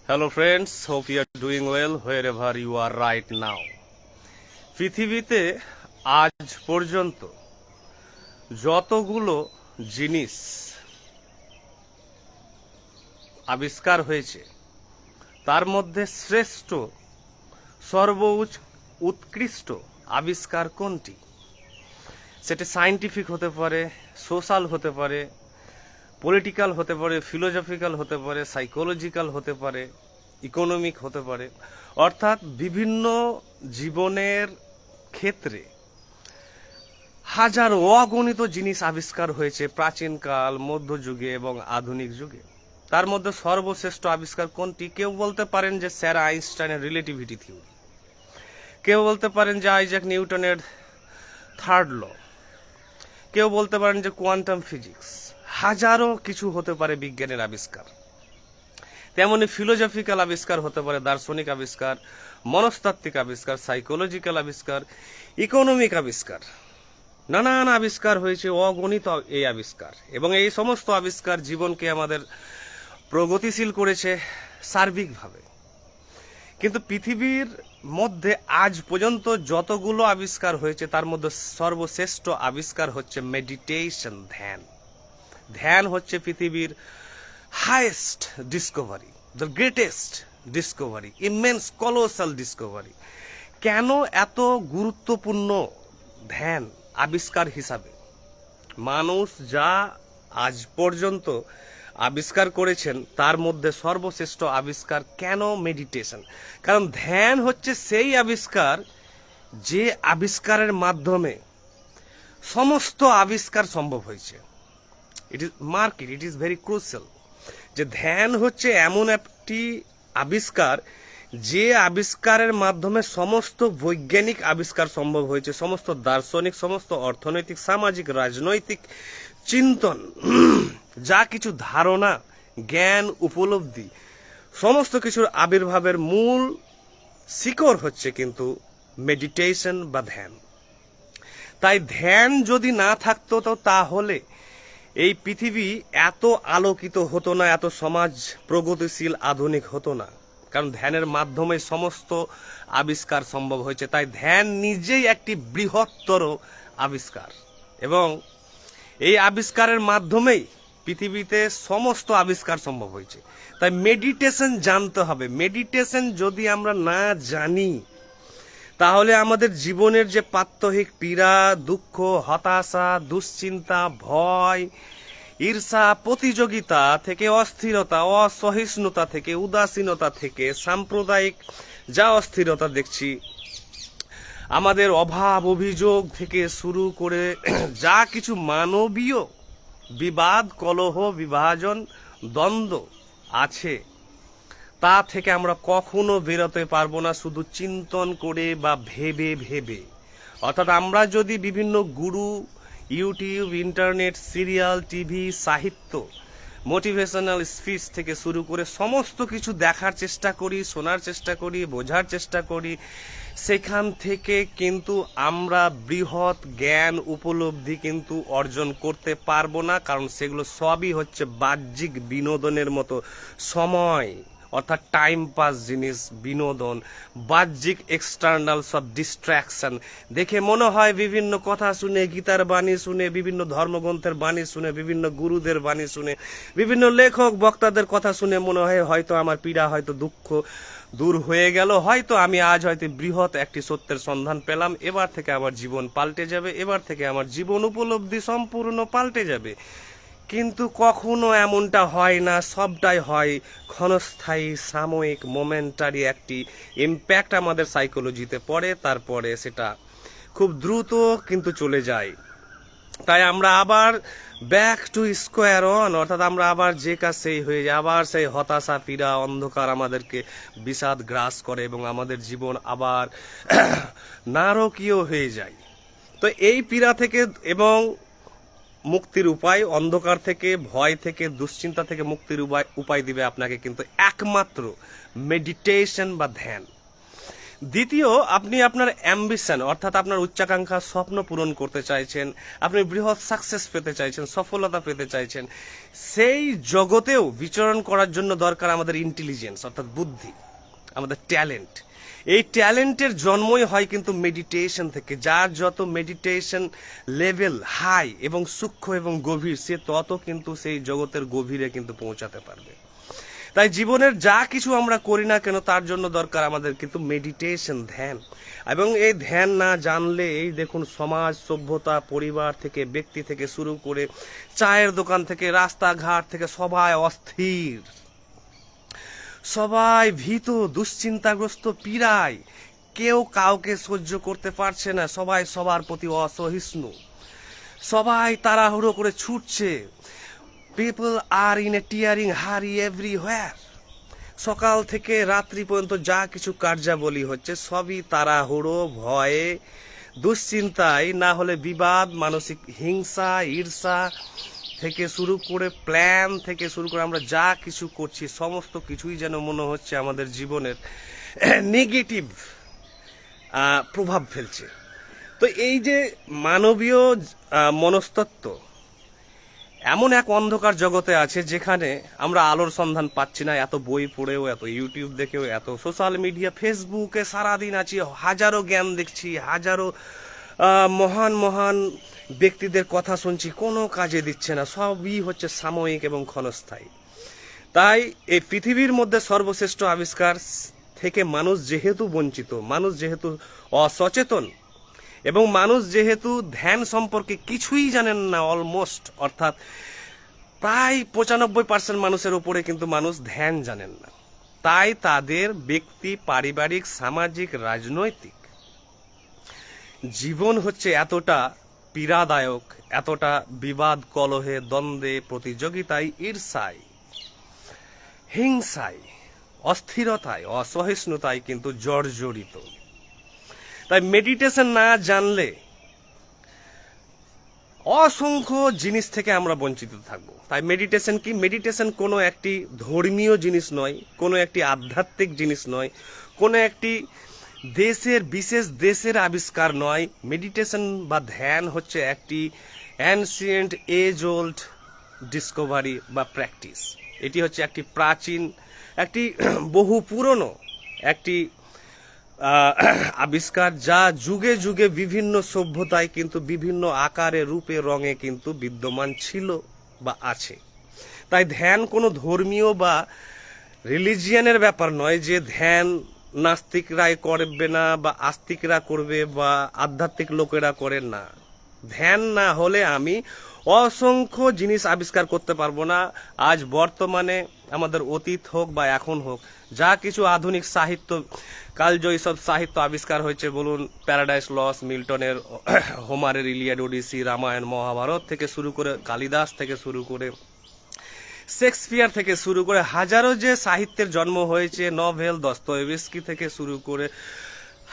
Hello friends, hope you are doing well wherever you are right now. পৃথিবীতে আজ পর্যন্ত যতগুলো জিনিস আবিষ্কার হয়েছে তার মধ্যে শ্রেষ্ঠ উৎকৃষ্ট আবিষ্কার কোনটি? সেটা সায়েন্টিফিক হতে পারে, সোশ্যাল হতে পারে, পলিটিক্যাল হতে পারে, ফিলোসফিক্যাল হতে পারে, সাইকোলজিক্যাল হতে পারে, ইকোনমিক হতে পারে, অর্থাৎ বিভিন্ন জীবনের ক্ষেত্রে হাজার অগণিত জিনিস আবিষ্কার হয়েছে প্রাচীনকাল, মধ্যযুগে এবং আধুনিক যুগে। তার মধ্যে সর্বশ্রেষ্ঠ আবিষ্কার কোনটি? কেউ বলতে পারেন যে স্যার আইনস্টাইনের রিলেটিভিটি থিওরি, কেউ বলতে পারেন যে আইজ্যাক নিউটনের থার্ড ল, কেউ বলতে পারেন যে কোয়ান্টাম ফিজিক্স। হাজারো কিছু হতে পারে বিজ্ঞানের আবিষ্কার। তেমনি ফিলোসফিক্যাল আবিষ্কার হতে পারে, দার্শনিক আবিষ্কার, মনস্তাত্ত্বিক আবিষ্কার, সাইকোলজিক্যাল আবিষ্কার, ইকোনমিক আবিষ্কার। নানান আবিষ্কার হয়েছে, অগণিত এই আবিষ্কার, এবং এই সমস্ত আবিষ্কার জীবনকে আমাদের প্রগতিশীল করেছে সার্বিকভাবে। কিন্তু পৃথিবীর মধ্যে আজ পর্যন্ত যতগুলো আবিষ্কার হয়েছে তার মধ্যে সর্বশ্রেষ্ঠ আবিষ্কার হচ্ছে মেডিটেশন, ধ্যান। ধ্যান হচ্ছে পৃথিবীর highest Discovery, the greatest Discovery, immense colossal Discovery. কেন এত গুরুত্বপূর্ণ ধ্যান আবিষ্কার হিসাবে? মানুষ যা আজ পর্যন্ত আবিষ্কার করেছেন তার মধ্যে সর্বশ্রেষ্ঠ আবিষ্কার কেন মেডিটেশন? কারণ ধ্যান হচ্ছে সেই আবিষ্কার যে আবিষ্কারের মাধ্যমে সমস্ত আবিষ্কার সম্ভব হয়েছে। ইট ইজ ভেরি ক্রুশিয়াল যে ধ্যান হচ্ছে এমন একটি আবিষ্কার যে আবিষ্কারের মাধ্যমে সমস্ত বৈজ্ঞানিক আবিষ্কার সম্ভব হয়েছে, সমস্ত দার্শনিক, সমস্ত অর্থনৈতিক, সামাজিক, রাজনৈতিক চিন্তন, যা কিছু ধারণা, জ্ঞান, উপলব্ধি, সমস্ত কিছুর আবির্ভাবের মূল শিকড় হচ্ছে কিন্তু মেডিটেশন বা ধ্যান। তাই ধ্যান যদি না থাকতো তো তাহলে এই পৃথিবী এত আলোকিত হতো না, এত সমাজ প্রগতিশীল আধুনিক হতো না। কারণ ধ্যানের মাধ্যমে সমস্ত আবিষ্কার সম্ভব হয়েছে। তাই ধ্যান নিজেই একটি বৃহত্তর আবিষ্কার, এবং এই আবিষ্কারের মাধ্যমেই পৃথিবীতে সমস্ত আবিষ্কার সম্ভব হয়েছে। তাই মেডিটেশন জানতে হবে। মেডিটেশন যদি আমরা না জানি তাহলে আমাদের জীবনের যে প্রাত্যহিক পীড়া, দুঃখ, হতাশা, দুশ্চিন্তা, ভয়, ঈর্ষা, প্রতিযোগিতা থেকে, অস্থিরতা, অসহিষ্ণুতা থেকে, উদাসীনতা থেকে, সাম্প্রদায়িক যা অস্থিরতা দেখছি, আমাদের অভাব অভিযোগ থেকে শুরু করে যা কিছু মানবীয় বিবাদ, কলহ, বিভাজন, দ্বন্দ্ব আছে, তা থেকে আমরা কখনো বেরোতে পারবো না শুধু চিন্তন করে বা ভেবে ভেবে। অর্থাৎ আমরা যদি বিভিন্ন গুরু, ইউটিউব, ইন্টারনেট, সিরিয়াল, টিভি, সাহিত্য, মোটিভেশনাল স্পিচ থেকে শুরু করে সমস্ত কিছু দেখার চেষ্টা করি, শোনার চেষ্টা করি, বোঝার চেষ্টা করি, সেখান থেকে কিন্তু আমরা বৃহৎ জ্ঞান, উপলব্ধি কিন্তু অর্জন করতে পারবো না। কারণ সেগুলো সবই হচ্ছে বাহ্যিক বিনোদনের মতো সময়, অর্থাৎ টাইম পাস জিনিস, বিনোদন, বাহ্যিক এক্সটার্নাল সব ডিস্ট্রাকশন দেখে মনে হয়, বিভিন্ন কথা শুনে, গীতার বাণী শুনে, বিভিন্ন ধর্মগ্রন্থের বাণী শুনে, বিভিন্ন গুরুদের বাণী শুনে, বিভিন্ন লেখক বক্তাদের কথা শুনে মনে হয় হয়তো আমার পীড়া, হয়তো দুঃখ দূর হয়ে গেল, হয়তো আমি আজ হয়তো বৃহৎ একটি সত্যের সন্ধান পেলাম, এবার থেকে আমার জীবন পাল্টে যাবে, এবার থেকে আমার জীবন উপলব্ধি সম্পূর্ণ পাল্টে যাবে। কিন্তু কখনো এমনটা হয় না। সবটাই হয় ক্ষণস্থায়ী, সাময়িক, মোমেন্টারি একটি ইম্প্যাক্ট আমাদের সাইকোলজিতে পড়ে, তারপরে সেটা খুব দ্রুত কিন্তু চলে যায়। তাই আমরা আবার ব্যাক টু স্কোয়ার ওয়ান, অর্থাৎ আমরা আবার যে কাজ সেই হয়ে যায়, আবার সেই হতাশা, পীড়া, অন্ধকার আমাদেরকে বিষাদ গ্রাস করে এবং আমাদের জীবন আবার নারকীয় হয়ে যায়। তো এই পীড়া থেকে এবং মুক্তির উপায়, অন্ধকার থেকে, ভয় থেকে, দুশ্চিন্তা থেকে মুক্তির উপায় দিবে আপনাকে কিন্তু একমাত্র মেডিটেশন বা ধ্যান। দ্বিতীয়, আপনি আপনার অ্যাম্বিশন অর্থাৎ আপনার উচ্চাকাঙ্ক্ষা স্বপ্ন পূরণ করতে চাইছেন, আপনি বৃহৎ সাকসেস পেতে চাইছেন, সফলতা পেতে চাইছেন, সেই জগতেও বিচরণ করার জন্য দরকার আমাদের ইন্টেলিজেন্স অর্থাৎ বুদ্ধি, আমাদের ট্যালেন্ট। এই ট্যালেন্টের জন্মই হয় কিন্তু মেডিটেশন থেকে। যার যত মেডিটেশন লেভেল হাই এবং সূক্ষ্ম এবং গভীর, সে তত কিন্তু সেই জগতের গভীরে কিন্তু পৌঁছাতে পারবে। তাই জীবনের যা কিছু আমরা করি না কেন তার জন্য দরকার আমাদের কিন্তু মেডিটেশন, ধ্যান। এবং এই ধ্যান না জানলে এই দেখুন সমাজ, সভ্যতা, পরিবার থেকে, ব্যক্তি থেকে শুরু করে চায়ের দোকান থেকে, রাস্তাঘাট থেকে সবাই অস্থির, সবাই ভীত, দুশ্চিন্তাগ্রস্ত, পীড়ায়, কেউ কাউকে সহ্য করতে পারছে না, সবাই সবার প্রতি অসহিষ্ণু, সবাই তাড়াহুড়ো করে ছুটছে। People are in a tearing hurry everywhere. সকাল থেকে রাত্রি পর্যন্ত যা কিছু কার্যাবলী হচ্ছে সবই তাড়াহুড়ো, ভয়ে, দুশ্চিন্তায়, না হলে বিবাদ, মানসিক হিংসা, ঈর্ষা থেকে শুরু করে প্ল্যান থেকে শুরু করে আমরা যা কিছু করছি সমস্ত কিছুই যেন মনে হচ্ছে আমাদের জীবনের নেগেটিভ প্রভাব ফেলছে। তো এই যে মানবীয় মনস্তত্ত্ব এমন এক অন্ধকার জগতে আছে যেখানে আমরা আলোর সন্ধান পাচ্ছি না। এত বই পড়েও, এত ইউটিউব দেখেও, এত সোশ্যাল মিডিয়া, ফেসবুকে সারাদিন আছি, হাজারো জ্ঞান দেখছি, হাজারো মহান মহান ব্যক্তিদের কথা শুনছি, কোনো কাজে দিচ্ছে না, সবই হচ্ছে সাময়িক এবং ক্ষণস্থায়ী। তাই এই পৃথিবীর মধ্যে সর্বশ্রেষ্ঠ আবিষ্কার থেকে মানুষ যেহেতু বঞ্চিত, মানুষ যেহেতু অসচেতন, এবং মানুষ যেহেতু ধ্যান সম্পর্কে কিছুই জানেন না অলমোস্ট, অর্থাৎ প্রায় 95% মানুষের উপরে কিন্তু মানুষ ধ্যান জানেন না। তাই তাদের ব্যক্তি, পারিবারিক, সামাজিক, রাজনৈতিক জীবন হচ্ছে এতটা পীড়াদায়ক, এতটা বিবাদ, কলহে, দ্বন্দ্বে, প্রতিযোগিতায়, ঈর্ষায়, হিংসায়, অস্থিরতায়, অসহিষ্ণুতায় কিন্তু জর্জরিত। তাই মেডিটেশন না জানলে অসংখ্য জিনিস থেকে আমরা বঞ্চিত থাকবো। তাই মেডিটেশন কি? মেডিটেশন কোনো একটি ধর্মীয় জিনিস নয়, কোনো একটি আধ্যাত্মিক জিনিস নয়, কোনো একটি দেশের, বিশেষ দেশের আবিষ্কার নয়। মেডিটেশন বা ধ্যান হচ্ছে একটি অ্যানসিয়েন্ট, এজ ওল্ড ডিসকভারি বা প্র্যাকটিস। এটি হচ্ছে একটি প্রাচীন, একটি বহু পুরনো একটি আবিষ্কার, যা যুগে যুগে বিভিন্ন সভ্যতায় কিন্তু বিভিন্ন আকারে, রূপে, রঙে কিন্তু বিদ্যমান ছিল বা আছে। তাই ধ্যান কোনো ধর্মীয় বা রিলিজিয়ানের ব্যাপার নয় যে ধ্যান নাস্তিকরাই করবে না বা আস্তিকরা করবে বা আধ্যাত্মিক লোকেরা করে না। ধ্যান না হলে আমি অসংখ্য জিনিস আবিষ্কার করতে পারবো না। আজ বর্তমানে আমাদের অতীত হোক বা এখন হোক, যা কিছু আধুনিক সাহিত্য, কালজয়ী সব সাহিত্য আবিষ্কার হয়েছে, বলুন প্যারাডাইস লস্ট, মিল্টনের হোমারের ইলিয়াড, ওডিসি, রামায়ণ, মহাভারত থেকে শুরু করে, কালিদাস থেকে শুরু করে, শেক্সপিয়ার থেকে শুরু করে, হাজারো যে সাহিত্যের জন্ম হয়েছে, নভেল, দস্তয়েভস্কি থেকে শুরু করে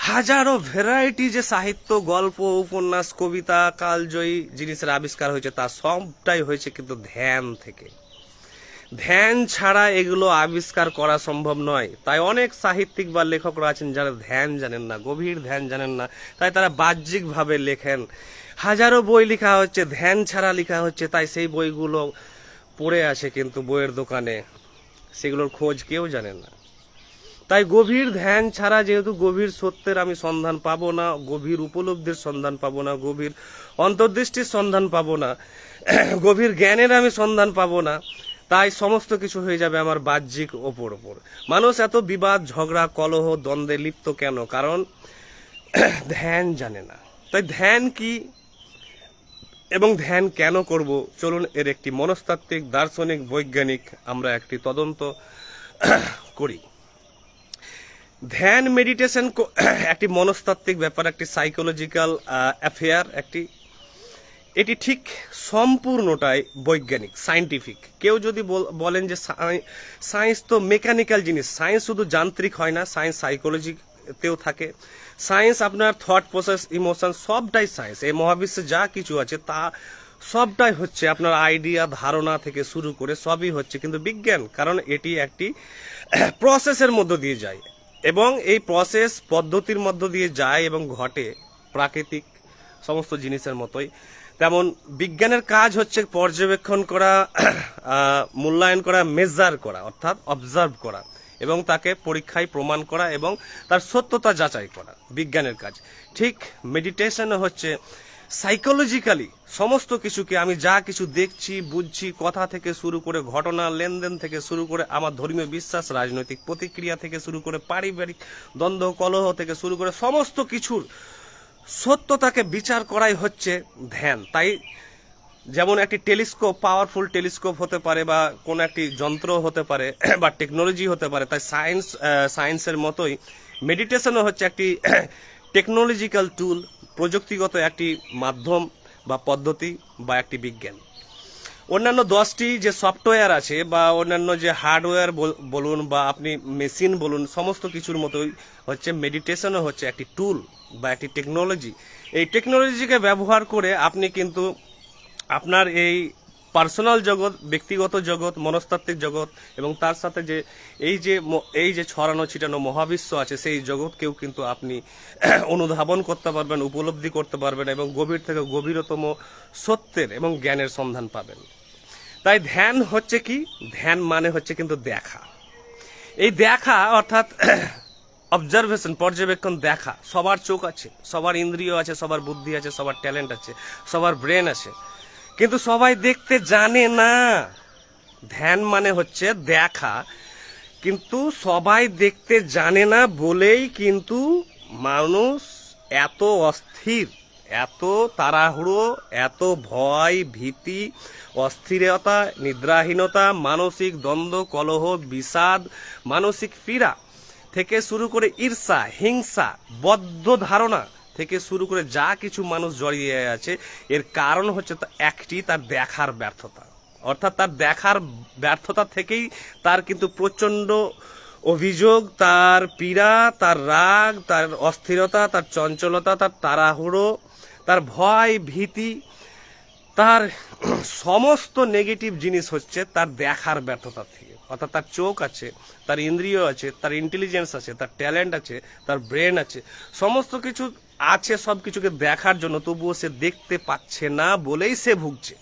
হাজারো ভ্যারাইটি যে সাহিত্য, গল্প, উপন্যাস, কবিতা, কালজয়ী জিনিসের আবিষ্কার হয়েছে, তা সবটাই হয়েছে কিন্তু ধ্যান থেকে। ধ্যান ছাড়া এগুলো আবিষ্কার করা সম্ভব নয়। তাই অনেক সাহিত্যিক বা লেখকরা আছেন যারা ধ্যান জানেন না, গভীর ধ্যান জানেন না, তাই তারা বাহ্যিকভাবে লেখেন। হাজারো বই লেখা হচ্ছে, ধ্যান ছাড়া লেখা হচ্ছে, তাই সেই বইগুলো পড়ে আছে কিন্তু বইয়ের দোকানে, সেগুলোর খোঁজ কেউ জানে না। তাই গভীর ধ্যান ছাড়া যেহেতু গভীর সত্যের আমি সন্ধান পাবো না, গভীর উপলব্ধির সন্ধান পাবো না, গভীর অন্তর্দৃষ্টির সন্ধান পাবো না, গভীর জ্ঞানের আমি সন্ধান পাবো না, তাই সমস্ত কিছু হয়ে যাবে আমার বাহ্যিক ওপর। মানুষ এত বিবাদ, ঝগড়া, কলহ, দ্বন্দ্বে লিপ্ত কেন? কারণ ধ্যান জানে না। তাই ধ্যান কি এবং ধ্যান কেন করব, চলুন এর একটি মনস্তাত্ত্বিক, দার্শনিক, বৈজ্ঞানিক আমরা একটি তদন্ত করি। ধ্যান, মেডিটেশন একটি মনস্তাত্ত্বিক ব্যাপার, একটি সাইকোলজিক্যাল অ্যাফেয়ার, এটি ঠিক সম্পূর্ণটাই বৈজ্ঞানিক, সায়েন্টিফিক। কেউ যদি বলেন যে সায়েন্স তো মেকানিক্যাল জিনিস, সায়েন্স শুধু যান্ত্রিক হয় না, সায়েন্স সাইকোলজিতেও থাকে। সায়েন্স আপনার থট প্রসেস, ইমোশন, সবটাই সায়েন্স। এই মহাবিশ্বে যা কিছু আছে তা সবটাই হচ্ছে আপনার আইডিয়া, ধারণা থেকে শুরু করে সবই হচ্ছে কিন্তু বিজ্ঞান, কারণ এটি একটি প্রসেসের মধ্য দিয়ে যায়। এবং এই প্রসেস পদ্ধতির মধ্য দিয়ে যায় এবং ঘটে প্রাকৃতিক সমস্ত জিনিসের মতোই। তেমন বিজ্ঞানের কাজ হচ্ছে পর্যবেক্ষণ করা, মূল্যায়ন করা, মেজার করা অর্থাৎ অবজার্ভ করা এবং তাকে পরীক্ষায় প্রমাণ করা এবং তার সত্যতা যাচাই করা বিজ্ঞানের কাজ। ঠিক মেডিটেশনে হচ্ছে সাইকোলজিক্যালি সমস্ত কিছুকে, আমি যা কিছু দেখছি বুঝছি, কথা থেকে শুরু করে ঘটনা লেনদেন থেকে শুরু করে আমার ধর্মীয় বিশ্বাস, রাজনৈতিক প্রতিক্রিয়া থেকে শুরু করে পারিবারিক দ্বন্দ্ব কলহ থেকে শুরু করে সমস্ত কিছুর সত্যতাকে বিচার করাই হচ্ছে ধ্যান। তাই যেমন একটি টেলিস্কোপ পাওয়ারফুল টেলিস্কোপ হতে পারে বা কোন একটি যন্ত্র হতে পারে বা টেকনোলজি হতে পারে, তাই সায়েন্সের মতোই মেডিটেশনও হচ্ছে একটি টেকনোলজিক্যাল টুল, প্রযুক্তিগত একটি মাধ্যম বা পদ্ধতি বা একটি বিজ্ঞান। অন্যান্য 10টি যে সফটওয়্যার আছে বা অন্যান্য যে হার্ডওয়্যার বলুন বা আপনি মেশিন বলুন, সমস্ত কিছুর মতোই হচ্ছে মেডিটেশনও হচ্ছে একটি টুল বা একটি টেকনোলজি। এই টেকনোলজিকে ব্যবহার করে আপনি কিন্তু আপনার এই পার্সোনাল জগৎ, ব্যক্তিগত জগৎ, মনস্তাত্ত্বিক জগৎ এবং তার সাথে যে এই যে ছড়ানো ছিটানো মহাবিশ্ব আছে, সেই জগৎকেও কিন্তু আপনি অনুধাবন করতে পারবেন, উপলব্ধি করতে পারবেন এবং গভীর থেকে গভীরতম সত্যের এবং জ্ঞানের সন্ধান পাবেন। তাই ধ্যান হচ্ছে কি? ধ্যান মানে হচ্ছে কিন্তু দেখা। এই দেখা অর্থাৎ অবজারভেশন, পর্যবেক্ষণ, দেখা। সবার চোখ আছে, সবার ইন্দ্রিয় আছে, সবার বুদ্ধি আছে, সবার ট্যালেন্ট আছে, সবার ব্রেন আছে, কিন্তু সবাই দেখতে জানে না। ধ্যান মানে হচ্ছে দেখা, কিন্তু সবাই দেখতে জানে না বলেই কিন্তু মানুষ এত অস্থির, এত তাড়াহুড়ো, এত ভয়, ভীতি, অস্থিরতা, নিদ্রাহীনতা, মানসিক দ্বন্দ্ব, কলহ, বিষাদ, মানসিক পীড়া থেকে শুরু করে ঈর্ষা, হিংসা, বদ্ধ ধারণা থেকে শুরু করে যা কিছু মানুষ জড়িয়ে আছে, এর কারণ হচ্ছে একটি, তার দেখার ব্যর্থতা। অর্থাৎ তার দেখার ব্যর্থতা থেকেই তার কিন্তু প্রচণ্ড অভিযোগ, তার পীড়া, তার রাগ, তার অস্থিরতা, তার চঞ্চলতা, তার তাড়াহুড়ো, তার ভয়, ভীতি, তার সমস্ত নেগেটিভ জিনিস হচ্ছে তার দেখার ব্যর্থতা থেকে। অর্থাৎ তার চোখ আছে, তার ইন্দ্রিয় আছে, তার ইন্টেলিজেন্স আছে, তার ট্যালেন্ট আছে, তার ব্রেন আছে, সমস্ত কিছু আছে সব কিছুকে দেখার জন্য, তবুও সে দেখতে পাচ্ছে না বলেই সে ভুগছে।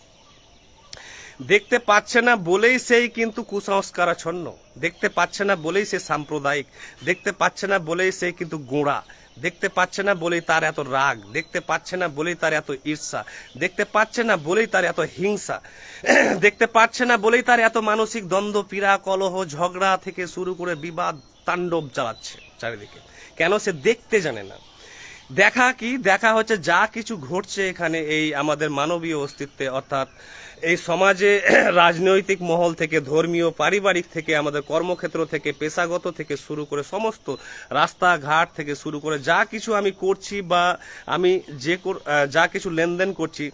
দেখতে পাচ্ছে না বলেই সেই কিন্তু কুসংস্কারাচ্ছন্ন, দেখতে পাচ্ছে না বলেই সে সাম্প্রদায়িক, দেখতে পাচ্ছে না বলেই সে কিন্তু গোঁড়া, দেখতে পাচ্ছে না বলেই তার এত রাগ, দেখতে পাচ্ছে না বলেই তার এত ঈর্ষা, দেখতে পাচ্ছে না বলেই তার এত হিংসা, দেখতে পাচ্ছে না বলেই তার এত মানসিক দ্বন্দ্ব, পীড়া, কলহ, ঝগড়া থেকে শুরু করে বিবাদ তাণ্ডব চালাচ্ছে চারিদিকে। কেন? সে দেখতে জানে না। দেখা কি? দেখা হচ্ছে যা কিছু ঘটছে এখানে এই আমাদের মানবীয় অস্তিত্বে, অর্থাৎ এই সমাজে, রাজনৈতিক মহল থেকে, ধর্মীয়, পারিবারিক থেকে, আমাদের কর্মক্ষেত্র থেকে, পেশাগত থেকে শুরু করে সমস্ত রাস্তাঘাট থেকে শুরু করে যা কিছু আমি করছি বা আমি যা কিছু লেনদেন করছি,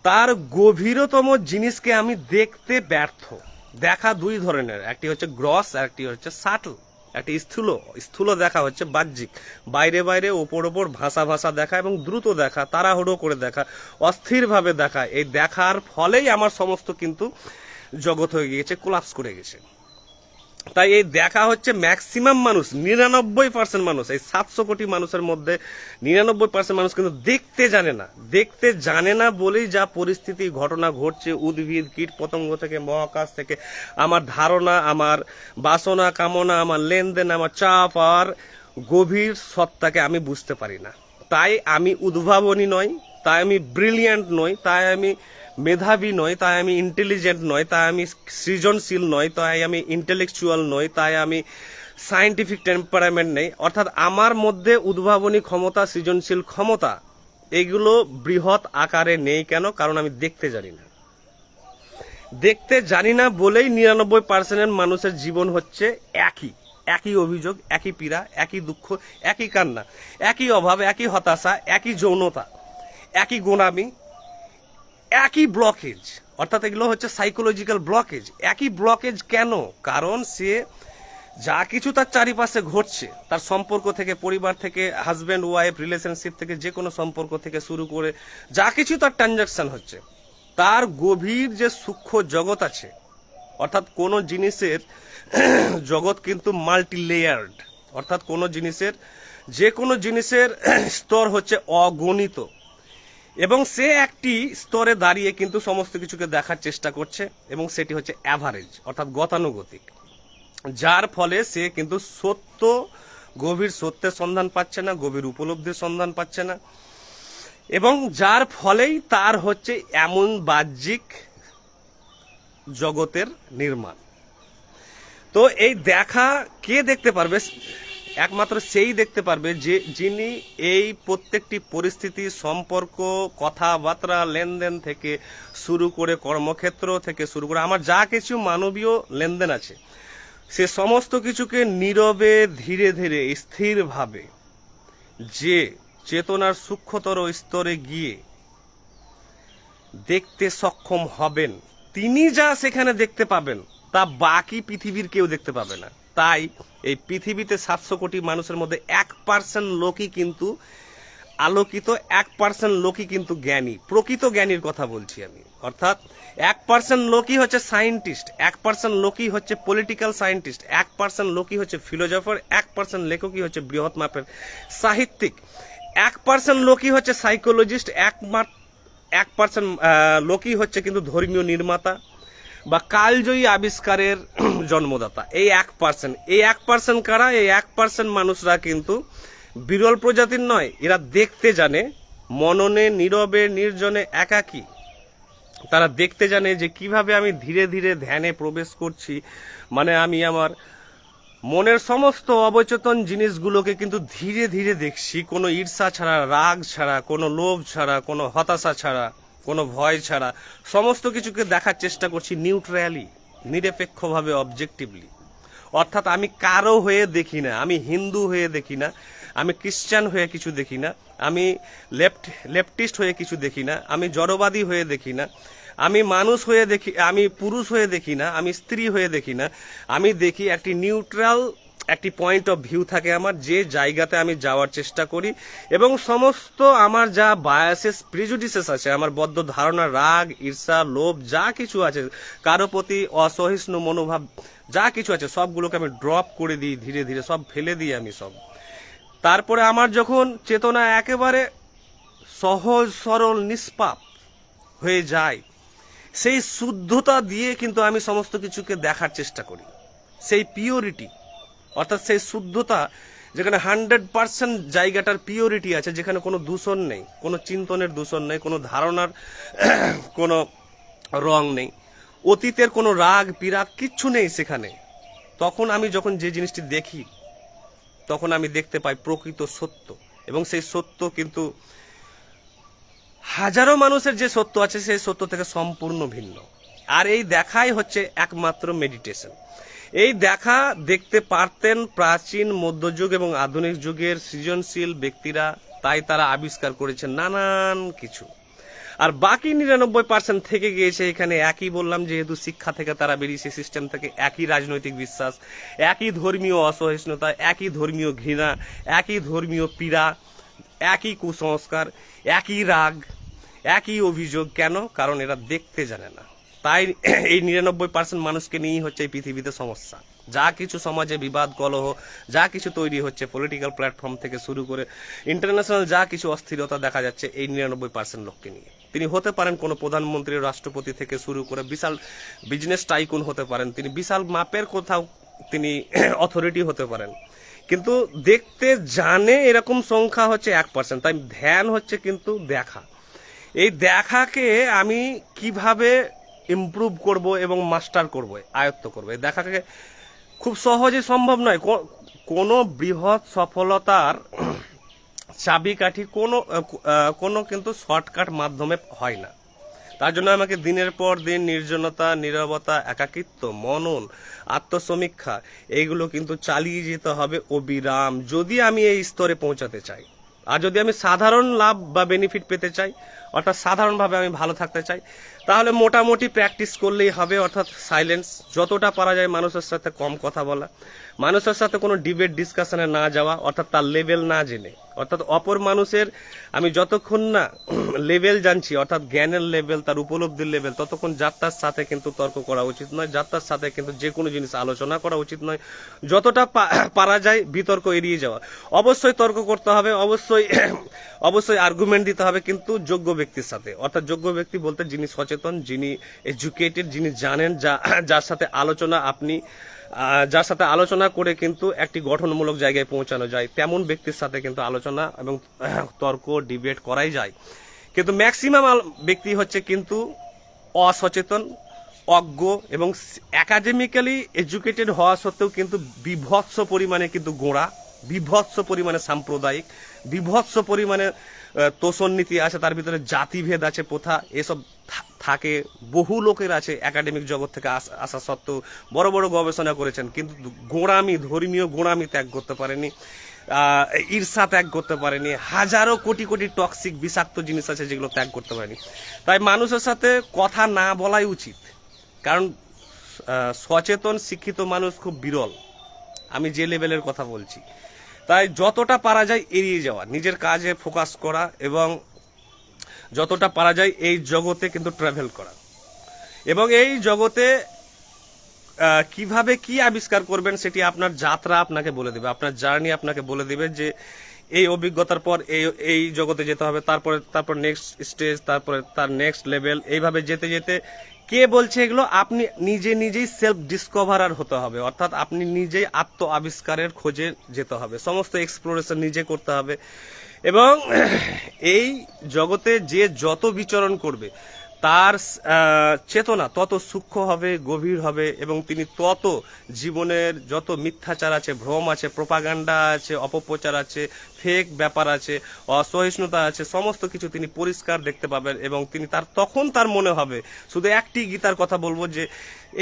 তার গভীরতম জিনিসকে আমি দেখতে ব্যর্থ। দেখা দুই ধরনের, একটি হচ্ছে গ্রস আর একটি হচ্ছে সাটল। একটি স্থূল দেখা হচ্ছে বাহ্যিক, বাইরে বাইরে, ওপর ওপর, ভাষা দেখা এবং দ্রুত দেখা, তাড়াহুড়ো করে দেখা, অস্থিরভাবে দেখা। এই দেখার ফলেই আমার সমস্ত কিন্তু জগৎ হয়ে গিয়েছে, কোলাপস করে গেছে। তাই এই দেখা হচ্ছে ম্যাক্সিমাম মানুষ, 99% মানুষ, এই 700 কোটি মানুষের মধ্যে 99% মানুষ কিন্তু দেখতে জানে না। দেখতে জানে না বলেই যা পরিস্থিতি, ঘটনা ঘটছে, উদ্ভিদ, কীট পতঙ্গ থেকে, মহাকাশ থেকে, আমার ধারণা, আমার বাসনা, কামনা, আমার লেনদেন, আমার চাপ আর গভীর সত্তাকে আমি বুঝতে পারি না। তাই আমি উদ্ভাবনী নই, তাই আমি ব্রিলিয়ান্ট নই, তাই আমি মেধাবী নই, তাই আমি ইন্টেলিজেন্ট নই, তাই আমি সৃজনশীল নই, তাই আমি ইন্টেলেকচুয়াল নই, তাই আমি সায়েন্টিফিক টেম্পারামেন্ট নেই। অর্থাৎ আমার মধ্যে উদ্ভাবনী ক্ষমতা, সৃজনশীল ক্ষমতা, এগুলো বৃহৎ আকারে নেই। কেন? কারণ আমি দেখতে জানি না। দেখতে জানি না বলেই 99% মানুষের জীবন হচ্ছে একই অভিযোগ, একই পীড়া, একই দুঃখ, একই কান্না, একই অভাব, একই হতাশা, একই যৌনতা, একই গোলামি, একই ব্লকেজ। অর্থাৎ এগুলো হচ্ছে সাইকোলজিক্যাল ব্লকেজ। একই ব্লকেজ কেন? কারণ সে যা কিছু তার চারিপাশে ঘটছে, তার সম্পর্ক থেকে, পরিবার থেকে, হাজব্যান্ড ওয়াইফ রিলেশনশিপ থেকে, যে কোনো সম্পর্ক থেকে শুরু করে যা কিছু তার ট্রানজাকশন হচ্ছে, তার গভীর যে সূক্ষ্ম জগৎ আছে, অর্থাৎ কোনো জিনিসের জগৎ কিন্তু মাল্টি লেয়ার্ড, অর্থাৎ যে কোনো জিনিসের স্তর হচ্ছে অগণিত, এবং সে একটি স্তরে দাঁড়িয়ে কিন্তু সমস্ত কিছুকে দেখার চেষ্টা করছে, এবং সেটি হচ্ছে অ্যাভারেজ অর্থাৎ গতানুগতিক, যার ফলে সে কিন্তু গভীর সত্যের সন্ধান পাচ্ছে না, গভীর উপলব্ধির সন্ধান পাচ্ছে না, এবং যার ফলেই তার হচ্ছে এমন বাহ্যিক জগতের নির্মাণ। তো এই দেখা কে দেখতে পারবে? একমাত্র সেই দেখতে পারবে যিনি এই প্রত্যেকটি পরিস্থিতি, সম্পর্ক, কথাবার্তা, লেনদেন থেকে শুরু করে কর্মক্ষেত্র থেকে শুরু করে আমার যা কিছু মানবীয় লেনদেন আছে, সে সমস্ত কিছুকে নীরবে ধীরে ধীরে স্থিরভাবে যে চেতনার সূক্ষ্মতর স্তরে গিয়ে দেখতে সক্ষম হবেন, তিনি যা সেখানে দেখতে পাবেন তা বাকি পৃথিবীর কেউ দেখতে পাবে না। তাই এই পৃথিবীতে 700 কোটি মানুষের মধ্যে 1% লোকই কিন্তু আলোকিত, 1% লোকই কিন্তু জ্ঞানী, প্রকৃত জ্ঞানীর কথা বলছি আমি। অর্থাৎ 1% লোকই হচ্ছে সায়েন্টিস্ট, 1% লোকই হচ্ছে পলিটিক্যাল সায়েন্টিস্ট, 1% লোকই হচ্ছে ফিলোজফার, 1% লেখকই হচ্ছে বৃহৎ মাপের সাহিত্যিক, 1% লোকই হচ্ছে সাইকোলজিস্ট, 1% লোকই হচ্ছে কিন্তু ধর্মীয় নির্মাতা বা কালজয়ী আবিষ্কারের জন্মদাতা। এই 1% কারা? এই 1% মানুষরা কিন্তু বিরল প্রজাতির নয়, এরা দেখতে জানে, মননে, নীরবে, নির্জনে, একাকী। তারা দেখতে জানে যে কিভাবে আমি ধীরে ধীরে ধ্যানে প্রবেশ করছি, মানে আমি আমার মনের সমস্ত অবচেতন জিনিসগুলোকে কিন্তু ধীরে ধীরে দেখছি, কোনো ঈর্ষা ছাড়া, রাগ ছাড়া, কোনো লোভ ছাড়া, কোনো হতাশা ছাড়া, কোনো ভয় ছাড়া সমস্ত কিছুকে দেখার চেষ্টা করছি নিউট্রালি, নিরপেক্ষভাবে, অবজেক্টিভলি। অর্থাৎ আমি কারো হয়ে দেখি না, আমি হিন্দু হয়ে দেখি না, আমি খ্রিস্টান হয়ে কিছু দেখি না, আমি লেফটিস্ট হয়ে কিছু দেখি না, আমি জড়বাদী হয়ে দেখি না, আমি মানুষ হয়ে দেখি, আমি পুরুষ হয়ে দেখি না, আমি স্ত্রী হয়ে দেখি না। আমি দেখি একটি নিউট্রাল একটি পয়েন্ট অফ ভিউ থাকে আমার, যে জায়গাতে আমি যাওয়ার চেষ্টা করি, এবং সমস্ত আমার যা বায়াসেস, প্রিজুডিসেস আছে, আমার বদ্ধ ধারণা, রাগ, ঈর্ষা, লোভ যা কিছু আছে, কারো প্রতি অসহিষ্ণু মনোভাব যা কিছু আছে, সবগুলোকে আমি ড্রপ করে দিই, ধীরে ধীরে সব ফেলে দিই আমি সব। তারপরে আমার যখন চেতনা একেবারে সহজ সরল নিষ্পাপ হয়ে যায়, সেই শুদ্ধতা দিয়ে কিন্তু আমি সমস্ত কিছুকে দেখার চেষ্টা করি, সেই পিওরিটি, অর্থাৎ সেই শুদ্ধতা, যেখানে 100% জায়গাটার পিওরিটি আছে, যেখানে কোনো দূষণ নেই, কোনো চিন্তনের দূষণ নেই, কোনো ধারণার কোনো রং নেই, অতীতের কোনো রাগ বিরাগ কিচ্ছু নেই সেখানে। তখন আমি যখন যে জিনিসটি দেখি, তখন আমি দেখতে পাই প্রকৃত সত্য, এবং সেই সত্য কিন্তু হাজারো মানুষের যে সত্য আছে সেই সত্য থেকে সম্পূর্ণ ভিন্ন। আর এই দেখাই হচ্ছে একমাত্র মেডিটেশন। এই দেখা দেখতে পারতেন প্রাচীন, মধ্যযুগ এবং আধুনিক যুগের সৃজনশীল ব্যক্তিরা, তাই তারা আবিষ্কার করেছেন নানান কিছু। আর বাকি 99% থেকে গিয়েছে এখানে, একই বললাম, যেহেতু শিক্ষা থেকে তারা বেরিয়েছে, সিস্টেম থেকে, একই রাজনৈতিক বিশ্বাস, একই ধর্মীয় অসহিষ্ণুতা, একই ধর্মীয় ঘৃণা, একই ধর্মীয় পীড়া, একই কুসংস্কার, একই রাগ, একই অভিযোগ। কেন? কারণ এরা দেখতে জানে না। তাই এই 99% মানুষকে নিয়েই হচ্ছে এই পৃথিবীতে সমস্যা। যা কিছু সমাজে বিবাদ, কলহ যা কিছু তৈরি হচ্ছে, পলিটিক্যাল প্ল্যাটফর্ম থেকে শুরু করে ইন্টারন্যাশনাল যা কিছু অস্থিরতা দেখা যাচ্ছে, এই 99% লোককে নিয়ে। তিনি হতে পারেন কোনো প্রধানমন্ত্রী, রাষ্ট্রপতি থেকে শুরু করে বিশাল বিজনেস টাইকুন হতে পারেন, তিনি বিশাল মাপের কোথাও তিনি অথরিটি হতে পারেন, কিন্তু দেখতে জানে এরকম সংখ্যা হচ্ছে 1%। তাই ধ্যান হচ্ছে কিন্তু দেখা। এই দেখাকে আমি কিভাবে ইমপ্রুভ করব এবং মাস্টার করব, আয়ত্ত করব, এই দেখাকে খুব সহজে সম্ভব নয়। কোনো বৃহৎ সফলতার চাবিকাঠি কোনো কিন্তু শর্টকাট মাধ্যমে হয় না। তার জন্য আমাকে দিনের পর দিন নির্জনতা, নীরবতা, একাকিত্ব, মনন, আত্মসমীক্ষা এইগুলো কিন্তু চালিয়ে যেতে হবে অবিরাম, যদি আমি এই স্তরে পৌঁছাতে চাই। আর যদি আমি সাধারণ লাভ বা বেনিফিট পেতে চাই, অর্থাৎ সাধারণভাবে আমি ভালো থাকতে চাই, তাহলে মোটামুটি প্র্যাকটিস করলেই হবে। অর্থাৎ সাইলেন্স, যতটা পারা যায় মানুষের সাথে কম কথা বলা, মানুষের সাথে কোনো ডিবেট ডিসকাশনে না যাওয়া, অর্থাৎ তার লেভেল না জেনে। অর্থাৎ অপর মানুষের আমি যতক্ষণ না লেভেল জানছি, অর্থাৎ জ্ঞানের লেভেল, তার উপলব্ধির লেভেল, ততক্ষণ যাত্রার সাথে কিন্তু তর্ক করা উচিত নয়, যাত্রার সাথে কিন্তু যে কোনো জিনিস আলোচনা করা উচিত নয়। যতটা পারা যায় বিতর্ক এড়িয়ে যাওয়া। অবশ্যই তর্ক করতে হবে, অবশ্যই আর্গুমেন্ট দিতে হবে, কিন্তু যোগ্য ব্যক্তির সাথে। অর্থাৎ যোগ্য ব্যক্তি বলতে যিনি সচেতন, যিনি এডুকেটেড, যিনি জানেন, যার সাথে আলোচনা করে কিন্তু একটি গঠনমূলক জায়গায় পৌঁছানো যায়, তেমন ব্যক্তির সাথে কিন্তু আলোচনা এবং তর্ক ডিবেট করাই যায়। কিন্তু ম্যাক্সিমাম ব্যক্তি হচ্ছে কিন্তু অসচেতন, অজ্ঞ এবং একাডেমিক্যালি এডুকেটেড হওয়া সত্ত্বেও কিন্তু বিভৎস পরিমাণে কিন্তু গোঁড়া, বিভৎস পরিমাণে সাম্প্রদায়িক, বিভৎস পরিমাণে তোষণ নীতি আছে, তার ভিতরে জাতিভেদ আছে, প্রথা, এসব থাকে। বহু লোকের আছে একাডেমিক জগৎ থেকে আসা সত্ত্বেও বড় বড় গবেষণা করেছেন, কিন্তু গোঁড়ামি, ধর্মীয় গোঁড়ামি ত্যাগ করতে পারেনি, ঈর্ষা ত্যাগ করতে পারেনি, হাজারো কোটি কোটি টক্সিক বিষাক্ত জিনিস আছে যেগুলো ত্যাগ করতে পারেনি। তাই মানুষের সাথে কথা না বলাই উচিত, কারণ সচেতন শিক্ষিত মানুষ খুব বিরল, আমি যে লেভেলের কথা বলছি। তাই যতটা পারা যায় এড়িয়ে যাওয়া, নিজের কাজে ফোকাস করা এবং যতটা পারা যায় এই জগতে কিন্তু ট্রাভেল করা, এবং এই জগতে কিভাবে কি আবিষ্কার করবেন সেটি আপনার যাত্রা আপনাকে বলে দেবে, আপনার জার্নি আপনাকে বলে দেবে যে এই অভিজ্ঞতার পর এই জগতে যেতে হবে, তারপর নেক্সট স্টেজ, তারপরে তার নেক্সট লেভেল, এইভাবে যেতে যেতে কে বলছে এগুলো আপনি নিজেই সেলফ ডিসকভারার হতে হবে। অর্থাৎ আপনি নিজেই আত্ম আবিষ্কারের খোঁজে যেতে হবে, সমস্ত এক্সপ্লোরেশন নিজে করতে হবে। এবং এই জগতে যে যত বিচরণ করবে তার চেতনা তত সূক্ষ্ম হবে, গভীর হবে, এবং তিনি তত জীবনের যত মিথ্যাচার আছে, ভ্রম আছে, প্রোপাগান্ডা আছে, অপপ্রচার আছে, ফেক ব্যাপার আছে, অসহিষ্ণুতা আছে, সমস্ত কিছু তিনি পরিষ্কার দেখতে পাবেন। এবং তিনি তখন তার মনে হবে, শুধু একটি গীতার কথা বলবো, যে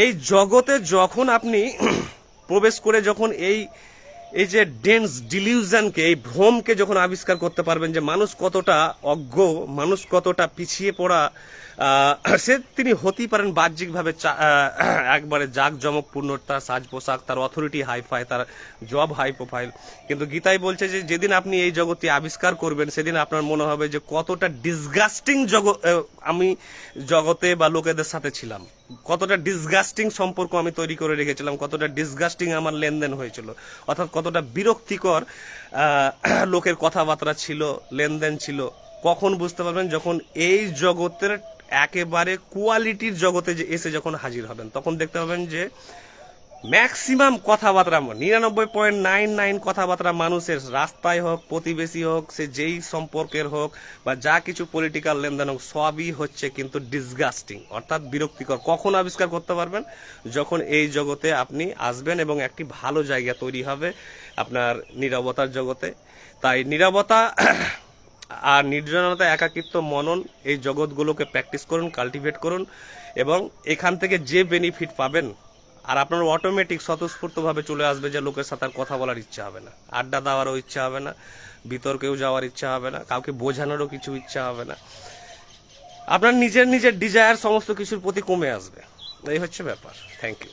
এই জগতে যখন আপনি প্রবেশ করে যখন এই যে ডেন্স ডিলিউশনকে, এই ভ্রমকে যখন আবিষ্কার করতে পারবেন যে মানুষ কতটা অজ্ঞ, মানুষ কতটা পিছিয়ে পড়া, সে তিনি হতেই পারেন বাহ্যিকভাবে একবারে জাঁকজমকপূর্ণ, তার সাজ পোশাক, তার অথরিটি হাইফাই, তার জব হাই প্রোফাইল, কিন্তু গীতাই বলছে যে যেদিন আপনি এই জগৎটি আবিষ্কার করবেন সেদিন আপনার মনে হবে যে কতটা ডিসগাস্টিং আমি জগতে বা লোকেদের সাথে ছিলাম, কতটা ডিসগাস্টিং সম্পর্ক আমি তৈরি করে রেখেছিলাম, কতটা ডিসগাস্টিং আমার লেনদেন হয়েছিল, অর্থাৎ কতটা বিরক্তিকর লোকের কথাবার্তা ছিল, লেনদেন ছিল। কখন বুঝতে পারবেন? যখন এই জগতের একেবারে কোয়ালিটির জগতে এসে যখন হাজির হবেন, তখন দেখতে পাবেন যে ম্যাক্সিমাম কথাবার্তা, 99.99 কথাবার্তা মানুষের, রাস্তায় হোক, প্রতিবেশী হোক, সে যেই সম্পর্কের হোক বা যা কিছু পলিটিক্যাল লেনদেন হোক, সবই হচ্ছে কিন্তু ডিসগাস্টিং, অর্থাৎ বিরক্তিকর। কখন আবিষ্কার করতে পারবেন? যখন এই জগতে আপনি আসবেন এবং একটি ভালো জায়গা তৈরি হবে আপনার নীরবতার জগতে। তাই নীরবতা আর নির্জনতা, একাকিত্ব, মনন, এই জগৎগুলোকে প্র্যাকটিস করুন, কাল্টিভেট করুন, এবং এখান থেকে যে বেনিফিট পাবেন আর আপনার অটোমেটিক স্বতঃস্ফূর্তভাবে চলে আসবে যে লোকের সাথে আর কথা বলার ইচ্ছা হবে না, আড্ডা দেওয়ারও ইচ্ছা হবে না, বিতর্কেও যাওয়ার ইচ্ছা হবে না, কাউকে বোঝানোরও কিছু ইচ্ছা হবে না, আপনার নিজের ডিজায়ার সমস্ত কিছুর প্রতি কমে আসবে। এই হচ্ছে ব্যাপার। Thank you.